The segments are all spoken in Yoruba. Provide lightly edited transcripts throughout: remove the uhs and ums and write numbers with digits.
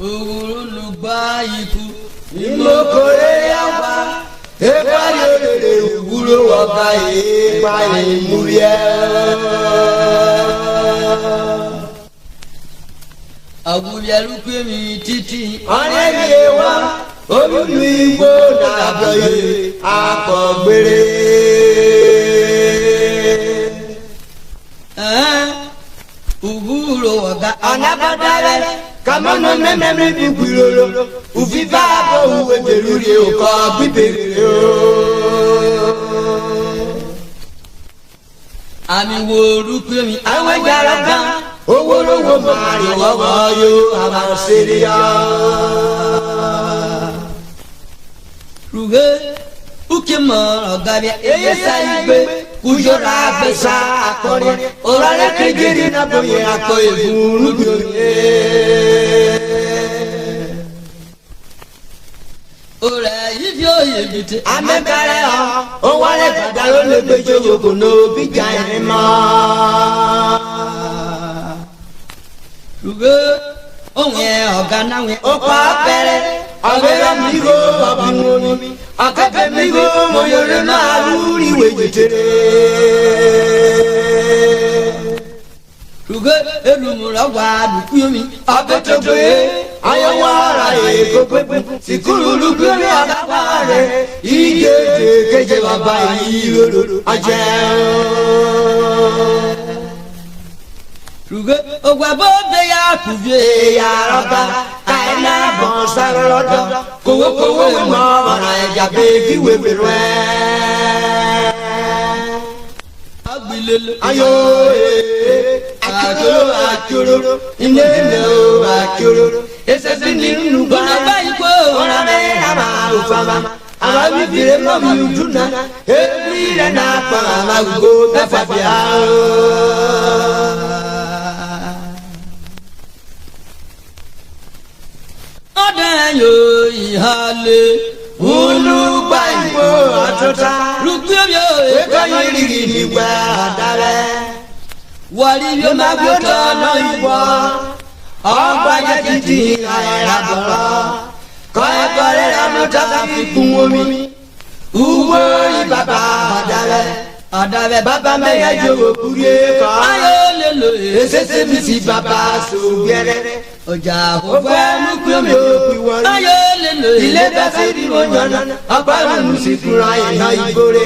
olùgbàyìkú ìmọ̀kòrè yàgbá ìparí òrèrè ìwúlò ọ̀gá ìpa ìmúlẹ̀. àgùbíàlùkù mi títí. ọ̀rẹ́ mi wá olùlù igbó nàbọ̀yé akọ̀gbére. Uguro ọ̀gá ọ̀nàbọ̀dàrẹ́ kàmọ́nà mẹ́mẹ́mẹ́ bí gbìròrò òfìfà bò wúwo bèrúri òkò bíbèrè o. àmì wo orúkọ mi. àwọn ìjàrá kan owó lówó máa rí wọ́wọ́ yóò àwọn ṣeré yá. Ruge uke mọ ọ̀gá bí èyí sáyé gbé kújọra àgbẹ̀sà akọrin ọ̀rọ̀ kejìlí náà bóyá akọ ìfúrú gbòòrè. ọ̀rẹ́ yìí fi òye bìtẹ̀. amẹ́kẹ́rẹ́ ọ̀ ó wálé gbàdá ló lè gbèjò òkò ní òbí jà ẹ̀rín mọ́. Ruge ohun yẹn ọ̀gá náà wẹ̀. ó pa abẹ́rẹ́ ọ̀gbẹ́rẹ́ mi kò ọ̀bùn omi ọ̀kẹ́kẹ́ mi kò mọ yorùbá náà lórí ìwé jẹjẹrẹ. Ruge elumura wà lùkú mi. ọbẹ̀ tó gbé ayọ̀wọ̀ ara èkó pépé sìkúrú lùkú mi àgbà rẹ̀ ìjẹ́jẹ́ kéje bàbá yìí lòdò ọjẹ́. Ruge ogwa bó bẹ yà kùbí. èyà rọ̀bà káyọ̀nà bọ̀ sáré lọ́dọ̀ kówókówó mọ̀ ọ̀rọ̀ ẹ̀jà bẹ́ẹ̀ kí wèwè rẹ̀. agbélélé. ayọ̀ akérò ilé ilé o akérò ẹsẹsẹ nínú bá ikú ọ̀rọ̀ rẹ̀ àmà òfàmà àwọn bíbélì mọ̀ mi dùnà èmi rẹ̀ náà pọ̀ àmà gbogbo mẹ́fà bíà. ọ̀dà yóò ìhàlẹ̀. olùgbà ìgbò àtúntà Ruge mi ò ẹ̀kọ́ yìí rírì nígbà àdàrẹ́. wàrí bí ó máa gbé Agbótọ́ ọ̀nà ìwọ, ọgbà jẹ́ títí àyẹ̀rà bọ̀rọ̀. Kọ́ ẹ̀kọ́ rẹ̀ rámúta fi kún omi. Uwo ìbàbà ọ̀dàrẹ̀. ọ̀dàbẹ̀ Bàbá mẹ́yà jòwó kúrẹ́ kọ́. ayọ̀ lè lò é. Èsèsè mi sì bàbá sògbẹ́rẹ́. ọjà Ó fẹ́ mú pé mi ò pì wọ́n. ayọ̀ lè lò é. Ilé bẹ́ẹ̀ fi rí mo yànnà. Ọgbà mi sì fúnra ìná ìgbórè.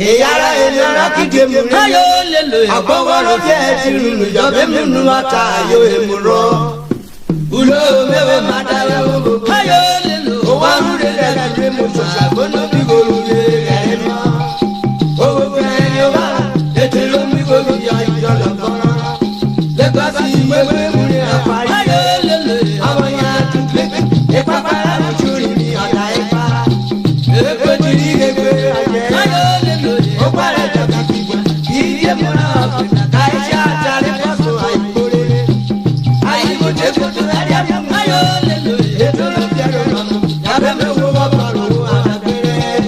Ìyára ènìyàn kíkẹ́ mu rẹ̀. ayọ̀ lè lò é. Àgbọ̀wọ́rọ̀ bí ẹ ti rìn lù jọ bẹ́ẹ̀ mi nù ata ayọ̀ èmu rọ. Ulo mẹ́wàá máa dára owó. ayọ̀ lè lò é. Owó arúgbó rẹ̀ lè mú sọ̀sà gbóná bí olùyẹ rẹ̀ mọ́. Owó fẹ́ ni ó bá ètè ló ń bí olùyẹ ìjọ lọ́kọ́rọ́. Lẹ́gbàá sí ìwéwé mú ní àpárí. ayọ̀ lè lò é. Àwọn yẹn á tún gbé ipa para lójú rí ní ọ̀dà ipa. Èpè ti rí èpè àjẹ́. ayọ̀ lè lò é. Ó parẹ́ dọ̀gà gbígbà. Ìdí múra ọ̀gbìn káyíṣẹ́ àtàrí fọ́sọ̀ àìkórè. Àyíkòtè kòtò ẹ̀dá mú. ayọ̀ lè lò é. Ètò ló fi ẹ̀rọ lọ́nà. Yàrá mẹ́wọ́ wọ́pọ̀rọ̀ owó àgbẹ̀rẹ̀.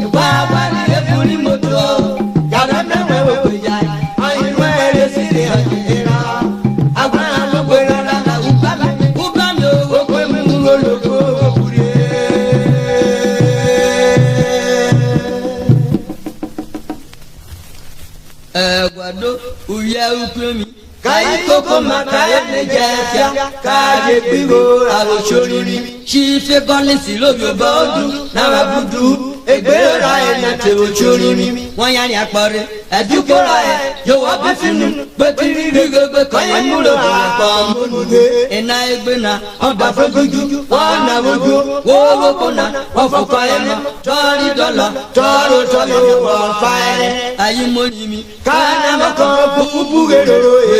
Ìwà àbálẹ̀ ẹ̀fún ní mọ́tò. Yàrá mẹ́wọ́ wò yá. Àyìnbó ẹ̀rẹ́ sí ní ọ̀jẹ̀ra. Agbára ló gbé rárá làwọn bá mi. ó bá mi ò. Ó pé mi ń lólobó òkúrẹ́. ẹ̀gbàdo òye ukú mi. Kayi koko makaya ne jẹfia kaje gbígbó àròsóríri. ṣí fẹ́ gọ́lẹ́sì lóbi ọba ọdún. Náà budu egbera ẹ̀nà tẹ òsóríri. wọ́n yá ni àpọ̀rẹ́. Ẹ̀dúgbòrò ẹ̀ yóò wá bí fínú. Gbẹ̀tìrì rí gbẹgbẹ kọ́yẹ́ múlò àpọ̀ múlùdé. iná ẹgbẹ́ náà. Ọba fẹ́gbẹ́jú wọ́n nà wójú. Wọ́wọ́ kọ́nà wọ́n fọkọ ẹ̀ mọ́. tọ́rí dọ́là. Tọ́rọ tọ́lọ wọ́n fa ẹ̀. ayé mọ́ni mi. Kánà mọ́kàn búbú èrò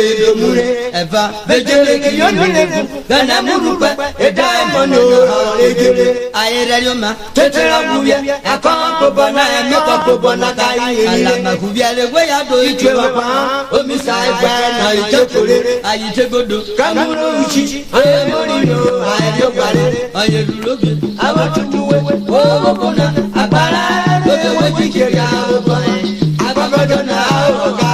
èdè múre. ẹ̀fà. Bẹ́jẹ̀lẹ̀ kì yóò nílé fún. Gánà múlù pẹ́ ẹ̀dá ẹ̀mọ́ ní ọ̀rọ̀ égéré. ayé rẹ̀ yóò máa. Tètè ọ̀gbùnbíà ẹ̀kọ́ kòbọ̀ náà ẹ̀mẹ́kọ̀ kòbọ̀ náà ká yìí. alamakubi alẹ́gbẹ́ yà dọ̀ Ìjọ ọ̀pá omi sa ẹgbẹ́ náà ìjẹ́kọ̀rẹ́. ayé tẹ́gbọ́dọ̀. Kámúrò ìjì ayé mórí lò ayé parẹ́. ayé lulóge. Àwọn tuntun wẹ̀ owó kọ́nà àgbàrá lóye wẹ́ jíjẹ̀rẹ̀ àwọn ọ̀gbọ́n ẹ̀. Agbọ́gbọ́dọ̀ náà ọ̀gá.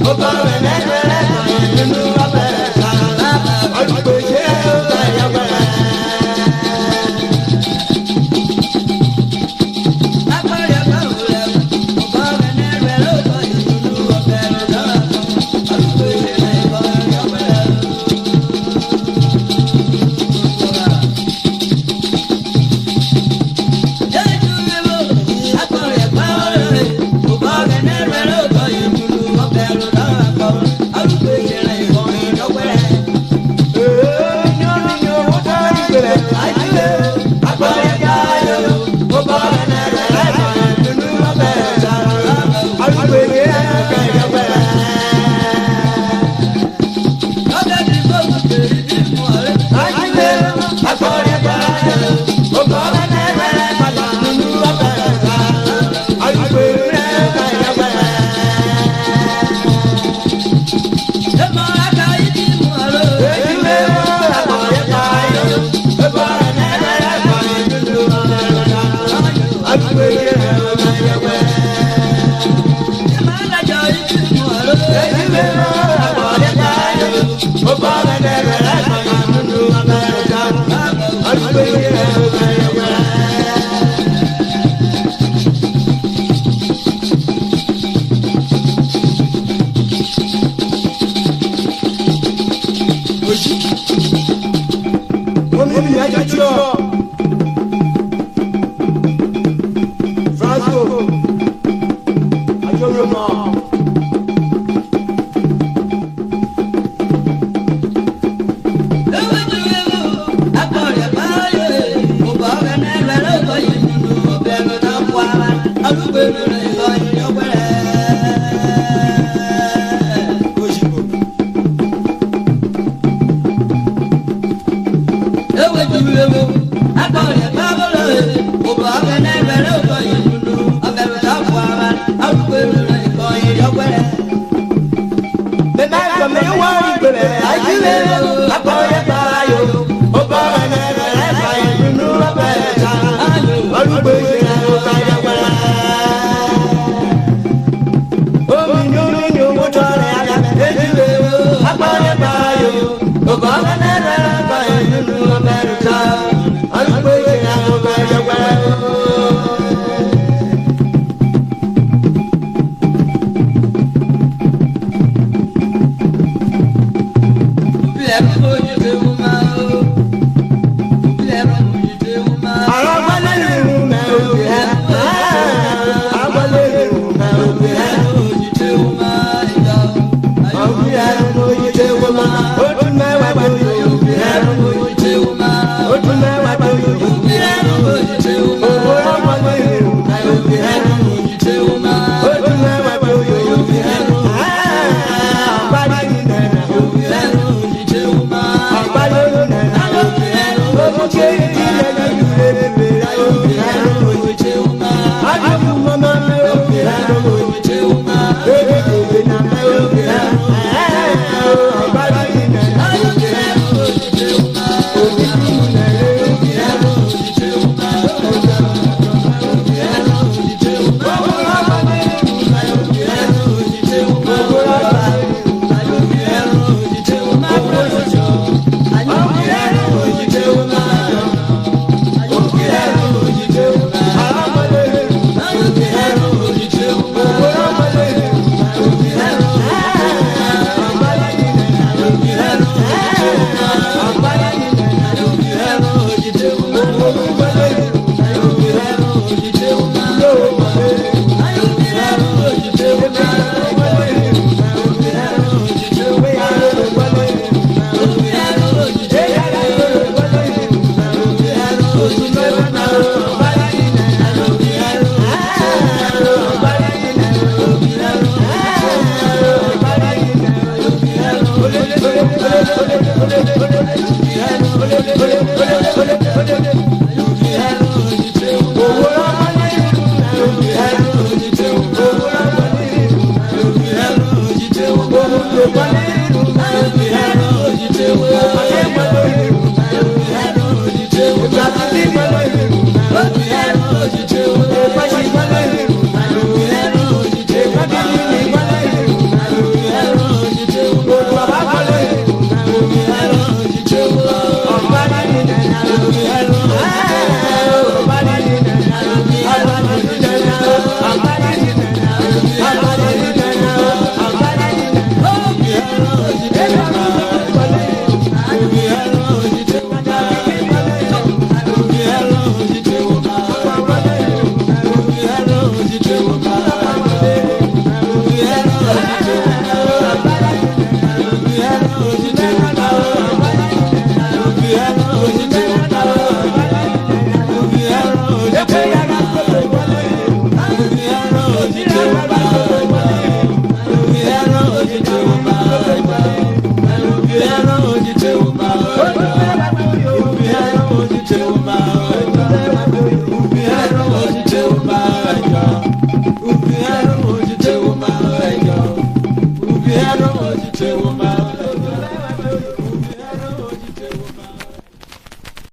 Oh,